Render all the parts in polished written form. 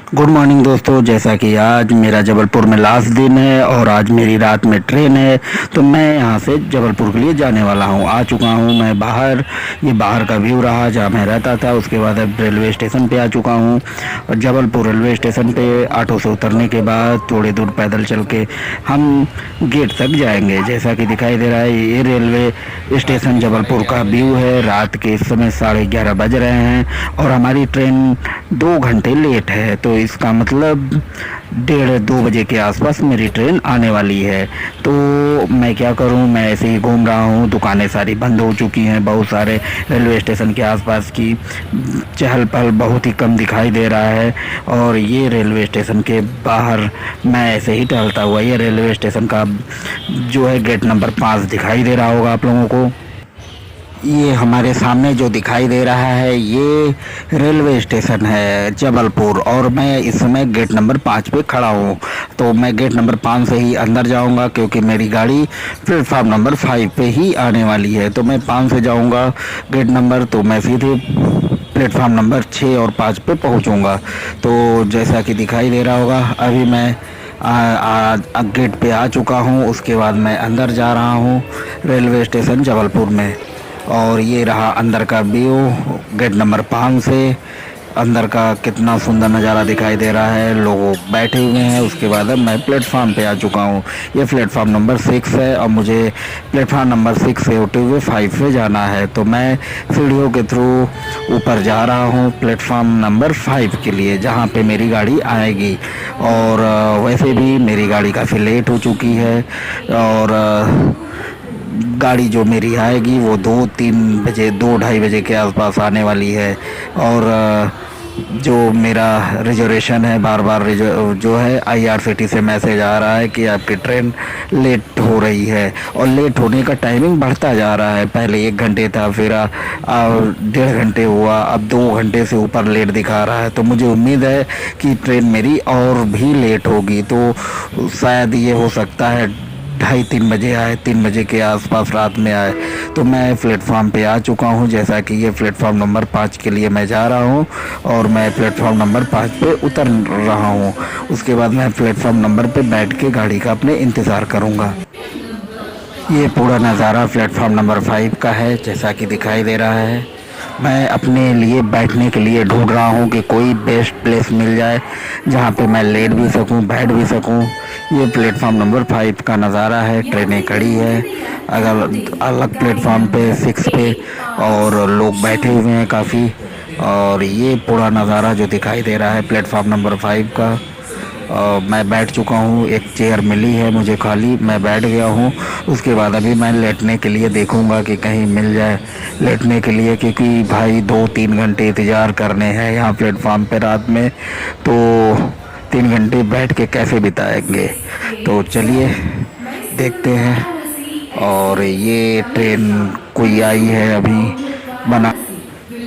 Good morning दोस्तों। जैसा कि आज मेरा जबलपुर में लास्ट दिन है और आज मेरी रात में ट्रेन है, तो मैं यहाँ से जबलपुर के लिए जाने वाला हूँ। आ चुका हूँ मैं बाहर। ये बाहर का व्यू रहा जहाँ मैं रहता था। उसके बाद अब रेलवे स्टेशन पे आ चुका हूँ और जबलपुर रेलवे स्टेशन पे ऑटो से उतरने के बाद थोड़ी दूर पैदल चल के हम गेट तक जाएंगे। जैसा कि दिखाई दे रहा है, ये रेलवे स्टेशन जबलपुर का व्यू है। रात के इस समय 11:30 बज रहे हैं और हमारी ट्रेन 2 घंटे लेट है, तो इसका मतलब 1:30-2 बजे के आसपास मेरी ट्रेन आने वाली है। तो मैं क्या करूं, मैं ऐसे ही घूम रहा हूं। दुकानें सारी बंद हो चुकी हैं। बहुत सारे रेलवे स्टेशन के आसपास की चहल पहल बहुत ही कम दिखाई दे रहा है। और ये रेलवे स्टेशन के बाहर मैं ऐसे ही टहलता हुआ, ये रेलवे स्टेशन का जो है गेट नंबर 5 दिखाई दे रहा होगा आप लोगों को। ये हमारे सामने जो दिखाई दे रहा है ये रेलवे स्टेशन है जबलपुर और मैं इस समय गेट नंबर 5 पे खड़ा हूँ। तो मैं गेट नंबर 5 से ही अंदर जाऊँगा क्योंकि मेरी गाड़ी प्लेटफार्म नंबर 5 पे ही आने वाली है। तो मैं 5 से जाऊँगा गेट नंबर, तो मैं सीधे प्लेटफार्म नंबर 6 और 5 पे पहुँचूँगा। तो जैसा कि दिखाई दे रहा होगा, अभी मैं गेट पे आ चुका हूँ। उसके बाद मैं अंदर जा रहा हूँ रेलवे स्टेशन जबलपुर में। और ये रहा अंदर का व्यू गेट नंबर 5 से। अंदर का कितना सुंदर नज़ारा दिखाई दे रहा है, लोग बैठे हुए हैं। उसके बाद अब मैं प्लेटफार्म पे आ चुका हूँ। ये प्लेटफार्म नंबर 6 है और मुझे प्लेटफार्म नंबर 6 से होते हुए 5 पे जाना है। तो मैं सीढ़ियों के थ्रू ऊपर जा रहा हूँ प्लेटफार्म नंबर 5 के लिए, जहाँ पे मेरी गाड़ी आएगी। और वैसे भी मेरी गाड़ी काफ़ी लेट हो चुकी है और गाड़ी जो मेरी आएगी वो 2-3 बजे 2-2:30 बजे के आसपास आने वाली है। और जो मेरा रिजर्वेशन है, बार बार जो है IRCTC से मैसेज आ रहा है कि आपकी ट्रेन लेट हो रही है। और लेट होने का टाइमिंग बढ़ता जा रहा है। पहले 1 घंटे था, फिर 1.5 घंटे हुआ, अब 2 घंटे से ऊपर लेट दिखा रहा है। तो मुझे उम्मीद है कि ट्रेन मेरी और भी लेट होगी। तो शायद ये हो सकता है 2:30-3 बजे आए, 3 बजे के आसपास रात में आए। तो मैं प्लेटफॉर्म पे आ चुका हूँ। जैसा कि ये प्लेटफॉर्म नंबर 5 के लिए मैं जा रहा हूँ और मैं प्लेटफॉर्म नंबर 5 पे उतर रहा हूँ। उसके बाद मैं प्लेटफॉर्म नंबर पे बैठ के गाड़ी का अपने इंतज़ार करूँगा। ये पूरा नज़ारा प्लेटफॉर्म नंबर 5 का है जैसा कि दिखाई दे रहा है। मैं अपने लिए बैठने के लिए ढूंढ रहा हूँ कि कोई बेस्ट प्लेस मिल जाए जहाँ पे मैं लेट भी सकूँ, बैठ भी सकूँ। ये प्लेटफॉर्म नंबर 5 का नज़ारा है। ट्रेनें खड़ी है अगर अलग प्लेटफॉर्म पे 6 पे और लोग बैठे हुए हैं काफ़ी। और ये पूरा नज़ारा जो दिखाई दे रहा है प्लेटफॉर्म नंबर 5 का। मैं बैठ चुका हूँ, एक चेयर मिली है मुझे खाली, मैं बैठ गया हूँ। उसके बाद अभी मैं लेटने के लिए देखूँगा कि कहीं मिल जाए लेटने के लिए, क्योंकि भाई 2-3 घंटे इंतज़ार करने हैं यहाँ प्लेटफॉर्म पे रात में। तो 3 घंटे बैठ के कैसे बिताएंगे। तो चलिए देखते हैं। और ये ट्रेन कोई आई है अभी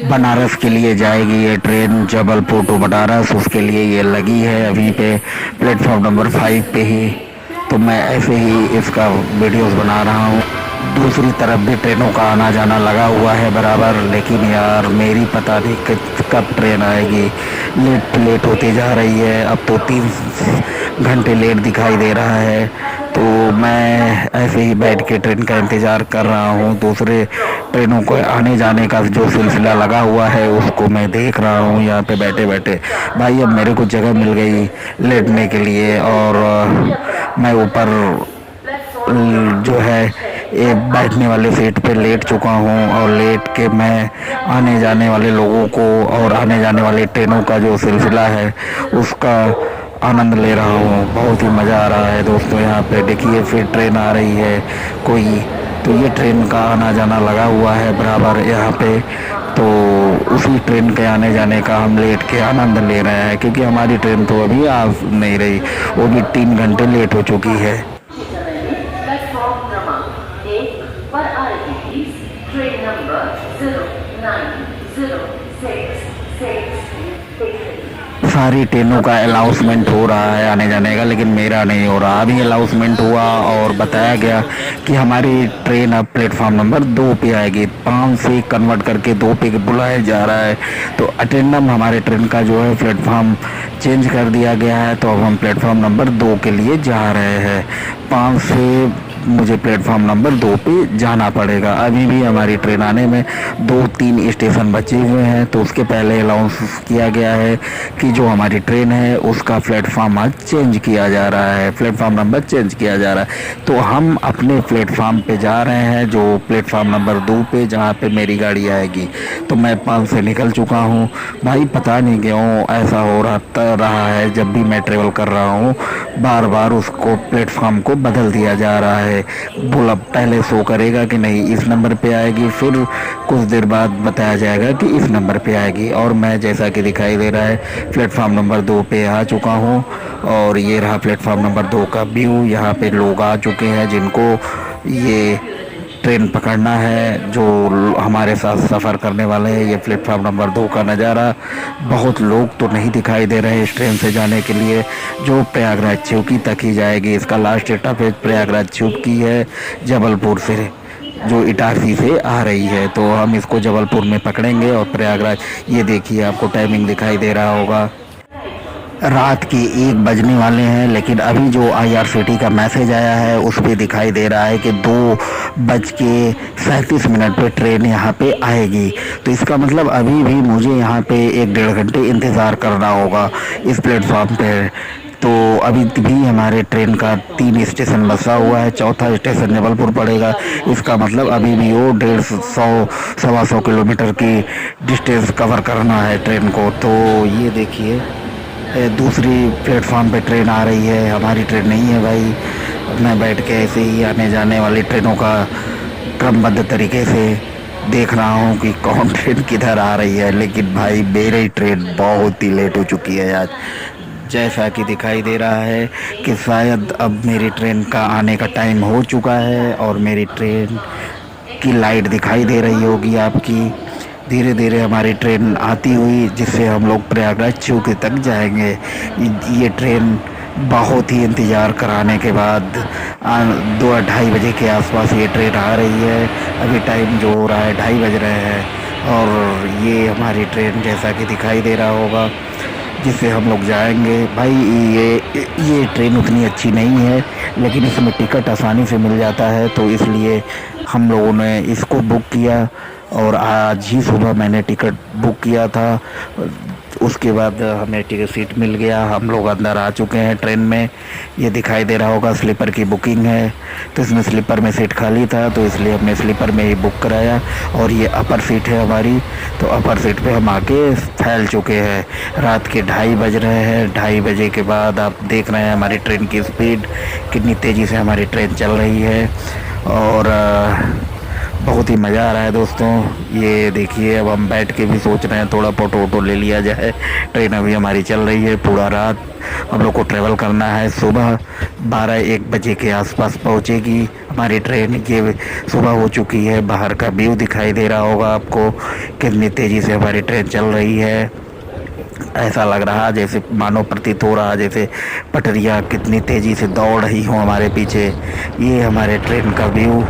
बनारस के लिए जाएगी ये ट्रेन, जबलपुर टू बनारस, उसके लिए ये लगी है अभी पे प्लेटफॉर्म नंबर 5 पे ही। तो मैं ऐसे ही इसका वीडियोस बना रहा हूँ। दूसरी तरफ भी ट्रेनों का आना जाना लगा हुआ है बराबर, लेकिन यार मेरी पता नहीं कब ट्रेन आएगी। लेट होती जा रही है। अब तो 3 घंटे लेट दिखाई दे रहा है। तो मैं ऐसे ही बैठ के ट्रेन का इंतज़ार कर रहा हूँ। दूसरे ट्रेनों को आने जाने का जो सिलसिला लगा हुआ है उसको मैं देख रहा हूँ यहाँ पे बैठे बैठे। भाई अब मेरे को जगह मिल गई लेटने के लिए और मैं ऊपर जो है एक बैठने वाले सीट पे लेट चुका हूँ। और लेट के मैं आने जाने वाले लोगों को और आने जाने वाले ट्रेनों का जो सिलसिला है उसका आनंद ले रहा हूँ। बहुत ही मज़ा आ रहा है दोस्तों। यहाँ पे देखिए फिर ट्रेन आ रही है कोई। तो ये ट्रेन का आना जाना लगा हुआ है बराबर यहाँ पे। तो उसी ट्रेन के आने जाने का हम लेट के आनंद ले रहे हैं, क्योंकि हमारी ट्रेन तो अभी आ नहीं रही, वो भी 3 घंटे लेट हो चुकी है। सारी ट्रेनों का अनाउंसमेंट हो रहा है आने जाने का, लेकिन मेरा नहीं हो रहा। अभी अनाउंसमेंट हुआ और बताया गया कि हमारी ट्रेन अब प्लेटफॉर्म नंबर 2 पे आएगी। 5 से कन्वर्ट करके 2 पे बुलाया जा रहा है। तो अटेंडम हमारे ट्रेन का जो है प्लेटफॉर्म चेंज कर दिया गया है। तो अब हम प्लेटफॉर्म नंबर 2 के लिए जा रहे हैं। 5 से मुझे प्लेटफॉर्म नंबर 2 पे जाना पड़ेगा। अभी भी हमारी ट्रेन आने में 2-3 स्टेशन बचे हुए हैं। तो उसके पहले अनाउंस किया गया है कि जो हमारी ट्रेन है उसका प्लेटफॉर्म आज चेंज किया जा रहा है, प्लेटफॉर्म नंबर चेंज किया जा रहा है। तो हम अपने प्लेटफॉर्म पे जा रहे हैं, जो प्लेटफॉर्म नंबर 2 पे, जहाँ पे मेरी गाड़ी आएगी। तो मैं 5 से निकल चुका हूँ। भाई पता नहीं क्यों ऐसा हो रहा है, जब भी मैं ट्रेवल कर रहा हूँ बार बार उसको प्लेटफॉर्म को बदल दिया जा रहा है। बोला पहले शो करेगा कि नहीं इस नंबर पे आएगी, फिर कुछ देर बाद बताया जाएगा कि इस नंबर पे आएगी। और मैं जैसा कि दिखाई दे रहा है प्लेटफॉर्म नंबर 2 पे आ चुका हूँ। और ये रहा प्लेटफॉर्म नंबर 2 का व्यू। यहाँ पे लोग आ चुके हैं जिनको ये ट्रेन पकड़ना है, जो हमारे साथ सफ़र करने वाले हैं। ये प्लेटफॉर्म नंबर 2 का नज़ारा। बहुत लोग तो नहीं दिखाई दे रहे इस ट्रेन से जाने के लिए, जो प्रयागराज चिवकी तक ही जाएगी। इसका लास्ट स्टॉपेज प्रयागराज चिवकी है, जबलपुर से जो इटारसी से आ रही है। तो हम इसको जबलपुर में पकड़ेंगे और प्रयागराज। ये देखिए आपको टाइमिंग दिखाई दे रहा होगा, रात के 1 बजने वाले हैं। लेकिन अभी जो IRCT का मैसेज आया है उस पर दिखाई दे रहा है कि 2:37 पे ट्रेन यहाँ पे आएगी। तो इसका मतलब अभी भी मुझे यहाँ पे 1-1.5 घंटे इंतज़ार करना होगा इस प्लेटफॉर्म पे। तो अभी भी हमारे ट्रेन का 3 स्टेशन बचा हुआ है, चौथा स्टेशन जबलपुर पड़ेगा। इसका मतलब अभी भी वो 150-125 किलोमीटर की डिस्टेंस कवर करना है ट्रेन को। तो ये देखिए दूसरी प्लेटफॉर्म पे ट्रेन आ रही है, हमारी ट्रेन नहीं है भाई। मैं बैठ के ऐसे ही आने जाने वाली ट्रेनों का क्रमबद्ध तरीके से देख रहा हूँ कि कौन ट्रेन किधर आ रही है। लेकिन भाई मेरी ट्रेन बहुत ही लेट हो चुकी है आज। जैसा कि दिखाई दे रहा है कि शायद अब मेरी ट्रेन का आने का टाइम हो चुका है। और मेरी ट्रेन की लाइट दिखाई दे रही होगी आपकी। धीरे धीरे हमारी ट्रेन आती हुई, जिससे हम लोग प्रयागराज चिवकी तक जाएंगे। ये ट्रेन बहुत ही इंतज़ार कराने के बाद 2-2:30 बजे के आसपास ये ट्रेन आ रही है। अभी टाइम जो हो रहा है 2:30 बज रहे हैं। और ये हमारी ट्रेन जैसा कि दिखाई दे रहा होगा, जिससे हम लोग जाएंगे। भाई ये ट्रेन उतनी अच्छी नहीं है, लेकिन इसमें टिकट आसानी से मिल जाता है। तो इसलिए हम लोगों ने इसको बुक किया। और आज ही सुबह मैंने टिकट बुक किया था। उसके बाद हमें टिकट सीट मिल गया, हम लोग अंदर आ चुके हैं ट्रेन में। ये दिखाई दे रहा होगा स्लीपर की बुकिंग है। तो इसमें स्लीपर में सीट खाली था, तो इसलिए हमने स्लीपर में ही बुक कराया। और ये अपर सीट है हमारी। तो अपर सीट पे हम आके फैल चुके हैं। रात के 2:30 बज रहे हैं। 2:30 बजे के बाद आप देख रहे हैं हमारी ट्रेन की स्पीड, कितनी तेज़ी से हमारी ट्रेन चल रही है। और बहुत ही मज़ा आ रहा है दोस्तों। ये देखिए अब हम बैठ के भी सोच रहे हैं थोड़ा फोटो वोटो ले लिया जाए। ट्रेन अभी हमारी चल रही है, पूरा रात हम लोग को ट्रेवल करना है। सुबह 12-1 बजे के आसपास पहुंचेगी हमारी ट्रेन। ये सुबह हो चुकी है। बाहर का व्यू दिखाई दे रहा होगा आपको, कितनी तेज़ी से हमारी ट्रेन चल रही है। ऐसा लग रहा जैसे, मानो प्रतीत हो रहा जैसे पटरियाँ कितनी तेज़ी से दौड़ रही हों हमारे पीछे। ये हमारे ट्रेन का व्यू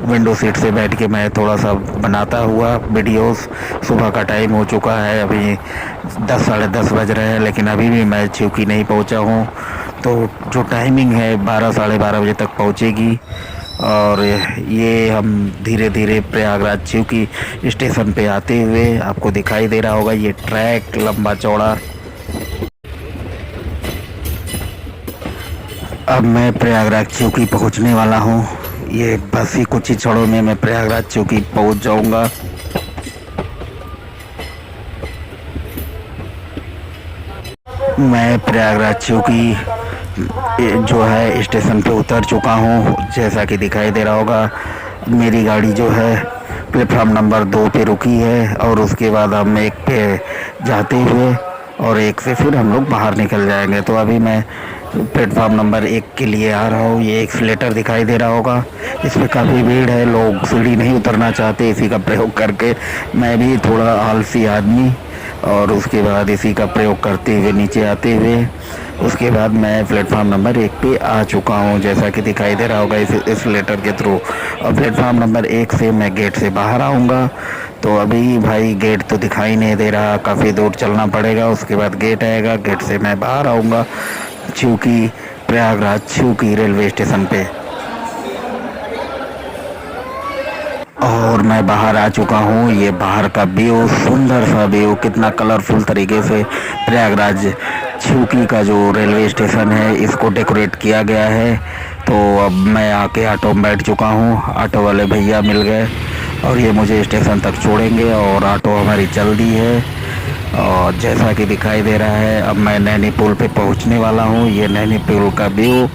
विंडो सीट से बैठ के मैं थोड़ा सा बनाता हुआ वीडियोस। सुबह का टाइम हो चुका है, अभी 10-10:30 बज रहे हैं, लेकिन अभी भी मैं चिवकी नहीं पहुंचा हूं। तो जो टाइमिंग है 12-12:30 बजे तक पहुंचेगी। और ये हम धीरे धीरे प्रयागराज चिवकी स्टेशन पे आते हुए, आपको दिखाई दे रहा होगा ये ट्रैक लंबा चौड़ा। अब मैं प्रयागराज चिवकी पहुंचने वाला हूं। ये बस ही कुछ ही क्षणों में मैं प्रयागराज चिवकी पहुंच जाऊंगा। मैं प्रयागराज चिवकी जो है स्टेशन पे उतर चुका हूं। जैसा कि दिखाई दे रहा होगा मेरी गाड़ी जो है प्लेटफॉर्म नंबर 2 पे रुकी है। और उसके बाद हम 1 पे जाते हुए और 1 से फिर हम लोग बाहर निकल जाएंगे। तो अभी मैं प्लेटफॉर्म नंबर 1 के लिए आ रहा हूँ। ये एक्सीलेटर दिखाई दे रहा होगा, इसमें काफ़ी भीड़ है, लोग सीढ़ी नहीं उतरना चाहते। इसी का प्रयोग करके मैं भी थोड़ा आलसी आदमी, और उसके बाद इसी का प्रयोग करते हुए नीचे आते हुए उसके बाद मैं प्लेटफॉर्म नंबर 1 पे आ चुका हूँ, जैसा कि दिखाई दे रहा होगा इस लेटर के थ्रू। और प्लेटफॉर्म नंबर 1 से मैं गेट से बाहर आऊँगा। तो अभी भाई गेट तो दिखाई नहीं दे रहा, काफ़ी दूर चलना पड़ेगा, उसके बाद गेट आएगा, गेट से मैं बाहर आऊँगा छिवकी, प्रयागराज छिवकी रेलवे स्टेशन पे। और मैं बाहर आ चुका हूँ। ये बाहर का व्यू, सुंदर सा व्यू, कितना कलरफुल तरीके से प्रयागराज छिवकी का जो रेलवे स्टेशन है इसको डेकोरेट किया गया है। तो अब मैं आके ऑटो में बैठ चुका हूँ, ऑटो वाले भैया मिल गए और ये मुझे स्टेशन तक छोड़ेंगे और ऑटो हमारी चल दी है। और जैसा कि दिखाई दे रहा है अब मैं नैनी पुल पे पहुंचने वाला हूं। ये नैनी पुल का व्यू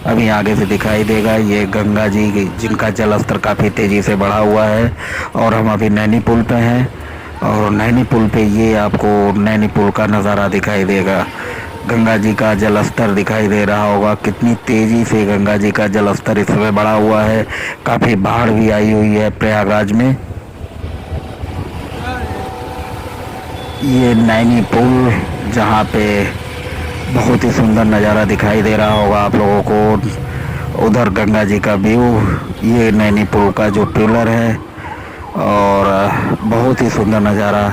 अभी आगे से दिखाई देगा। ये गंगा जी जिनका जल स्तर काफ़ी तेज़ी से बढ़ा हुआ है और हम अभी नैनी पुल पे हैं। और नैनी पुल पे ये आपको नैनी पुल का नज़ारा दिखाई देगा। गंगा जी का जल स्तर दिखाई दे रहा होगा, कितनी तेज़ी से गंगा जी का जल स्तर इस समय बढ़ा हुआ है। काफ़ी बाढ़ भी आई हुई है प्रयागराज में। ये नैनी पुल जहाँ पे बहुत ही सुंदर नज़ारा दिखाई दे रहा होगा आप लोगों को, उधर गंगा जी का व्यू, ये नैनी पुल का जो पिलर है और बहुत ही सुंदर नज़ारा।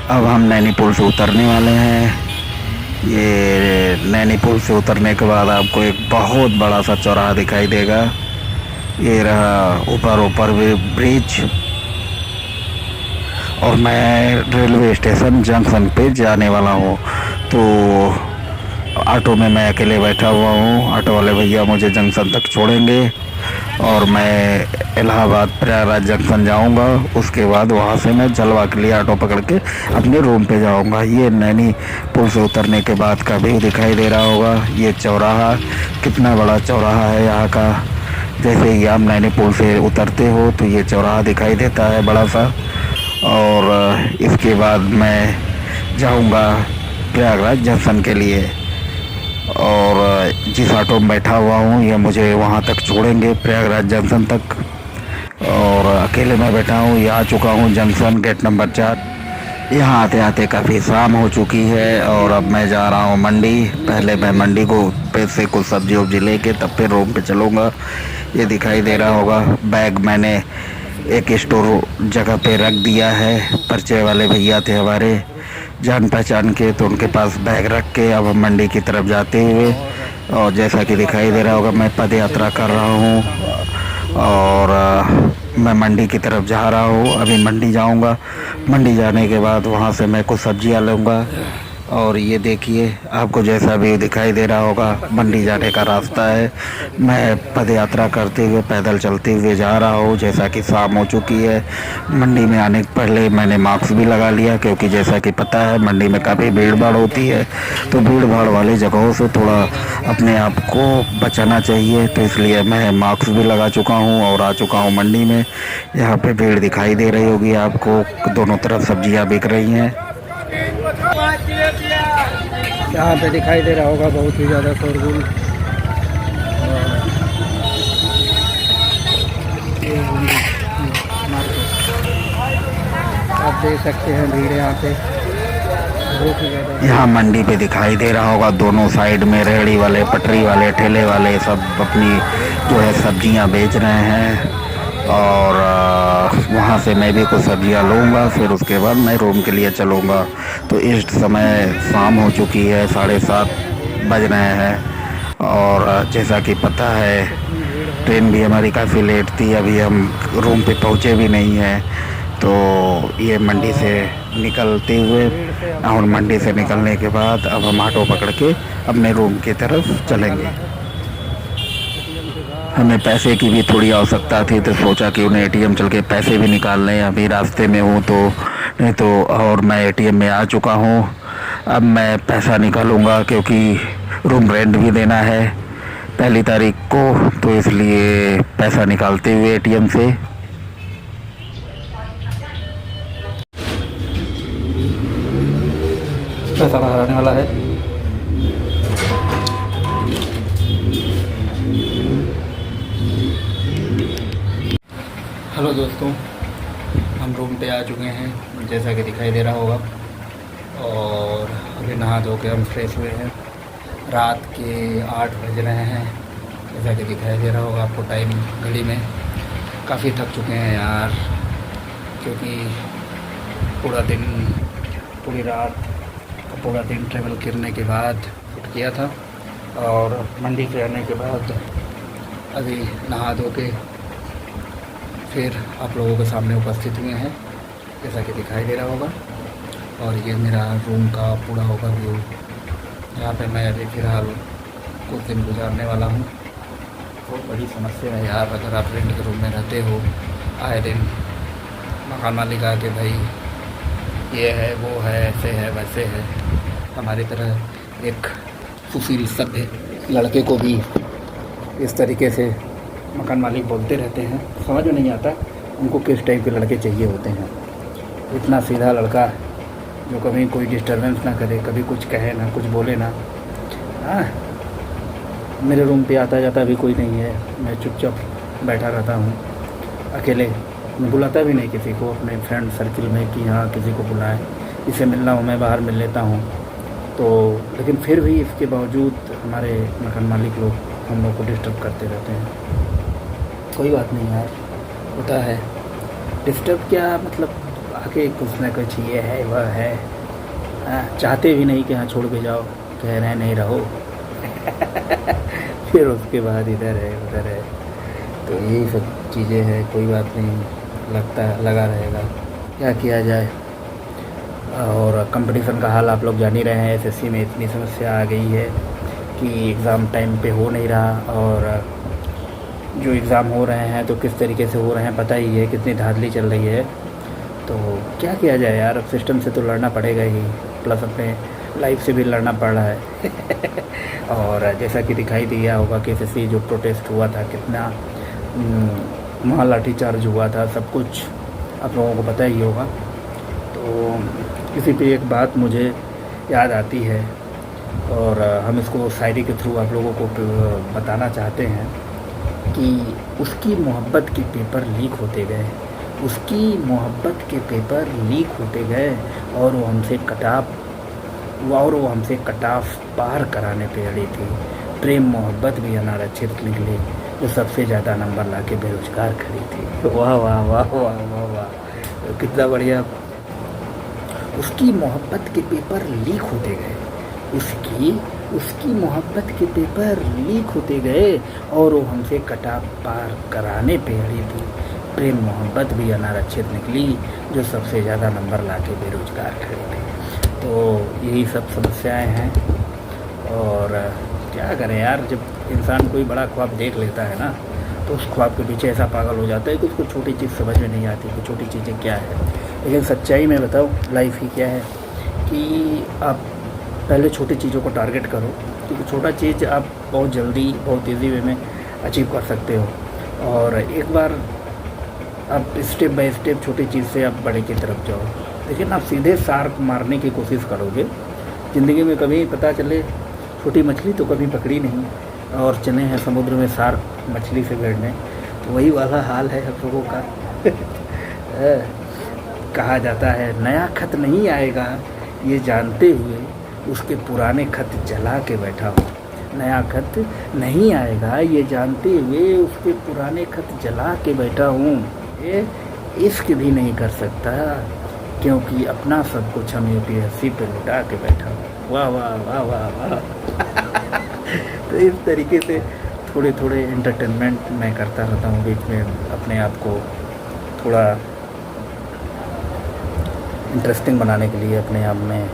अब हम नैनी पुल से उतरने वाले हैं। ये नैनी पुल से उतरने के बाद आपको एक बहुत बड़ा सा चौराहा दिखाई देगा। ये रहा ऊपर ब्रिज और मैं रेलवे स्टेशन जंक्शन पे जाने वाला हूँ। तो ऑटो में मैं अकेले बैठा हुआ हूँ, ऑटो वाले भैया मुझे जंक्शन तक छोड़ेंगे और मैं इलाहाबाद प्रयागराज जंक्शन जाऊँगा। उसके बाद वहाँ से मैं जलवा के लिए ऑटो पकड़ के अपने रूम पे जाऊँगा। ये नैनी पुल से उतरने के बाद का व्यू दिखाई दे रहा होगा। ये चौराहा, कितना बड़ा चौराहा है यहाँ का। जैसे ही आप नैनी पुल से उतरते हो तो ये चौराहा दिखाई देता है बड़ा सा। और इसके बाद मैं जाऊंगा प्रयागराज जंक्शन के लिए और जिस ऑटो में बैठा हुआ हूँ ये मुझे वहाँ तक छोड़ेंगे प्रयागराज जंक्शन तक। और अकेले मैं बैठा हूँ, ये आ चुका हूँ जंक्शन गेट नंबर 4। यहाँ आते आते काफ़ी शाम हो चुकी है और अब मैं जा रहा हूँ मंडी। पहले मैं मंडी को पैसे कुछ सब्जी वब्जी लेके तब फिर रूम पे चलूँगा। ये दिखाई दे रहा होगा बैग मैंने एक स्टोर जगह पे रख दिया है। परिचय वाले भैया थे हमारे जान पहचान के, तो उनके पास बैग रख के अब हम मंडी की तरफ जाते हुए, और जैसा कि दिखाई दे रहा होगा मैं पद यात्रा कर रहा हूँ और मैं मंडी की तरफ जा रहा हूँ। अभी मंडी जाऊँगा, मंडी जाने के बाद वहाँ से मैं कुछ सब्जियाँ लूँगा। और ये देखिए आपको जैसा भी दिखाई दे रहा होगा मंडी जाने का रास्ता है। मैं पद यात्रा करते हुए पैदल चलते हुए जा रहा हूँ। जैसा कि शाम हो चुकी है, मंडी में आने के पहले मैंने मास्क भी लगा लिया क्योंकि जैसा कि पता है मंडी में काफ़ी भीड़ भाड़ होती है, तो भीड़ भाड़ वाली जगहों से थोड़ा अपने आप को बचाना चाहिए। तो इसलिए मैं मास्क भी लगा चुका हूँ और आ चुका हूँ मंडी में। यहाँ पे भीड़ दिखाई दे रही होगी आपको, दोनों तरफ सब्जियाँ बिक रही हैं। यहाँ पे दिखाई दे रहा होगा बहुत ही ज़्यादा शोरगुल। आप देख सकते हैं भीड़ यहाँ पे बहुत ही ज़्यादा। यहाँ मंडी पे दिखाई दे रहा होगा दोनों साइड में रेहड़ी वाले, पटरी वाले, ठेले वाले सब अपनी जो है सब्जियाँ बेच रहे हैं। और वहाँ से मैं भी कुछ सब्जियाँ लूँगा, फिर उसके बाद मैं रूम के लिए चलूँगा। तो इस समय शाम हो चुकी है, 7:30 बज रहे हैं और जैसा कि पता है ट्रेन भी हमारी काफ़ी लेट थी, अभी हम रूम पे पहुँचे भी नहीं हैं। तो ये मंडी से निकलते हुए और मंडी से निकलने के बाद अब हम ऑटो पकड़ के अपने रूम की तरफ चलेंगे। हमें पैसे की भी थोड़ी आवश्यकता थी तो सोचा कि उन्हें एटीएम चल के पैसे भी निकाल लें। अभी रास्ते में हूँ तो नहीं तो, और मैं एटीएम में आ चुका हूँ। अब मैं पैसा निकालूँगा क्योंकि रूम रेंट भी देना है 1 तारीख को, तो इसलिए पैसा निकालते हुए एटीएम से। पैसा बाहर आने वाला है। हेलो दोस्तों, हम रूम पे आ चुके हैं जैसा कि दिखाई दे रहा होगा और अभी नहा धो के हम फ्रेश हुए हैं। रात के 8 बज रहे हैं जैसा कि दिखाई दे रहा होगा आपको टाइम घड़ी में। काफ़ी थक चुके हैं यार, क्योंकि पूरा दिन, पूरी रात, पूरा दिन ट्रैवल करने के बाद शूट किया था, और मंडी से आने के बाद अभी नहा धो के फिर आप लोगों के सामने उपस्थित हुए हैं, जैसा कि दिखाई दे रहा होगा। और ये मेरा रूम का पूरा होगा व्यू। यहाँ पे मैं अभी फ़िलहाल कुछ दिन गुजारने वाला हूँ। बहुत बड़ी समस्या है यार, अगर आप रेंट के रूम में रहते हो, आए दिन मकान मालिक आके भाई ये है, वो है, ऐसे है, वैसे है, हमारी तरह एक सुशील सभ्य लड़के को भी इस तरीके से मकान मालिक बोलते रहते हैं। समझ में नहीं आता उनको किस टाइप के लड़के चाहिए होते हैं। इतना सीधा लड़का जो कभी कोई डिस्टर्बेंस ना करे, कभी कुछ कहे ना, कुछ बोले ना। हाँ, मेरे रूम पे आता जाता भी कोई नहीं है, मैं चुपचाप बैठा रहता हूँ अकेले। मैं बुलाता भी नहीं किसी को अपने फ्रेंड सर्किल में कि हाँ किसी को बुलाएं, इसे मिलना हो मैं बाहर मिल लेता हूँ। तो लेकिन फिर भी इसके बावजूद हमारे मकान मालिक लोग हम लोग को डिस्टर्ब करते रहते हैं। कोई बात नहीं यार, होता है। डिस्टर्ब क्या मतलब, आके कुछ ना कुछ ये है वह है। चाहते भी नहीं कि हाँ छोड़ के जाओ, कह रहे नहीं रहो फिर उसके बाद इधर है उधर है, तो यही सब चीज़ें हैं। कोई बात नहीं, लगा रहेगा, क्या किया जाए। और कंपटीशन का हाल आप लोग जान ही रहे हैं। एसएससी में इतनी समस्या आ गई है कि एग्ज़ाम टाइम पे हो नहीं रहा, और जो एग्ज़ाम हो रहे हैं तो किस तरीके से हो रहे हैं पता ही है, कितनी धांधली चल रही है। तो क्या किया जाए यार, अब सिस्टम से तो लड़ना पड़ेगा ही, प्लस अपने लाइफ से भी लड़ना पड़ रहा है और जैसा कि दिखाई दिया होगा कि एसएससी जो प्रोटेस्ट हुआ था, कितना वहाँ लाठीचार्ज हुआ था, सब कुछ आप लोगों को पता ही होगा। तो इसी पे एक बात मुझे याद आती है, और हम इसको शायरी के थ्रू आप लोगों को बताना चाहते हैं कि उसकी मोहब्बत के पेपर लीक होते गए, उसकी मोहब्बत के पेपर लीक होते गए, और वो हमसे कटाफ पार कराने पे अड़ी थी। प्रेम मोहब्बत भी अनारक्षित निकली, जो सबसे ज़्यादा नंबर लाके बेरोजगार खड़ी थी। वाह वाह वाह वाह वाह वाह, कितना बढ़िया। उसकी मोहब्बत के पेपर लीक होते गए, उसकी मोहब्बत के पेपर लीक होते गए, और वो हमसे कटाफ पार कराने पे अड़ी थी। प्रेम मोहब्बत भी अनारक्षित निकली, जो सबसे ज़्यादा नंबर लाके बेरोजगार खड़ी थी। तो यही सब समस्याएं हैं, और क्या करें यार, जब इंसान कोई बड़ा ख्वाब देख लेता है ना, तो उस ख्वाब के पीछे ऐसा पागल हो जाता है कि उसको छोटी चीज़ समझ में नहीं आती कि छोटी चीज़ें क्या है। लेकिन सच्चाई में बताओ, लाइफ ही क्या है कि आप पहले छोटी चीज़ों को टारगेट करो, क्योंकि छोटा चीज़ आप बहुत जल्दी, बहुत ईजी वे में अचीव कर सकते हो। और एक बार आप स्टेप बाय स्टेप छोटी चीज़ से आप बड़े की तरफ जाओ। लेकिन आप सीधे शार्क मारने की कोशिश करोगे, ज़िंदगी में कभी पता चले छोटी मछली तो कभी पकड़ी नहीं, और चले हैं समुद्र में शार्क मछली से भिड़ने, तो वही वाला हाल है हम लोगों का कहा जाता है नया खत नहीं आएगा ये जानते हुए उसके पुराने खत जला के बैठा हूँ। नया खत नहीं आएगा ये जानते हुए उसके पुराने खत जला के बैठा हूँ। ये इश्क भी नहीं कर सकता क्योंकि अपना सब कुछ हम यूपीएससी पे लुटा के बैठा हूँ। वाह वाह वाह वाह वाह तो इस तरीके से थोड़े थोड़े एंटरटेनमेंट मैं करता रहता हूँ बीच में, अपने आप को थोड़ा इंटरेस्टिंग बनाने के लिए अपने आप में।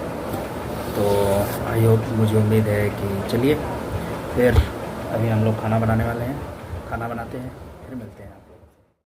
तो आई होप, मुझे उम्मीद है कि चलिए फिर अभी हम लोग खाना बनाने वाले हैं, खाना बनाते हैं, फिर मिलते हैं।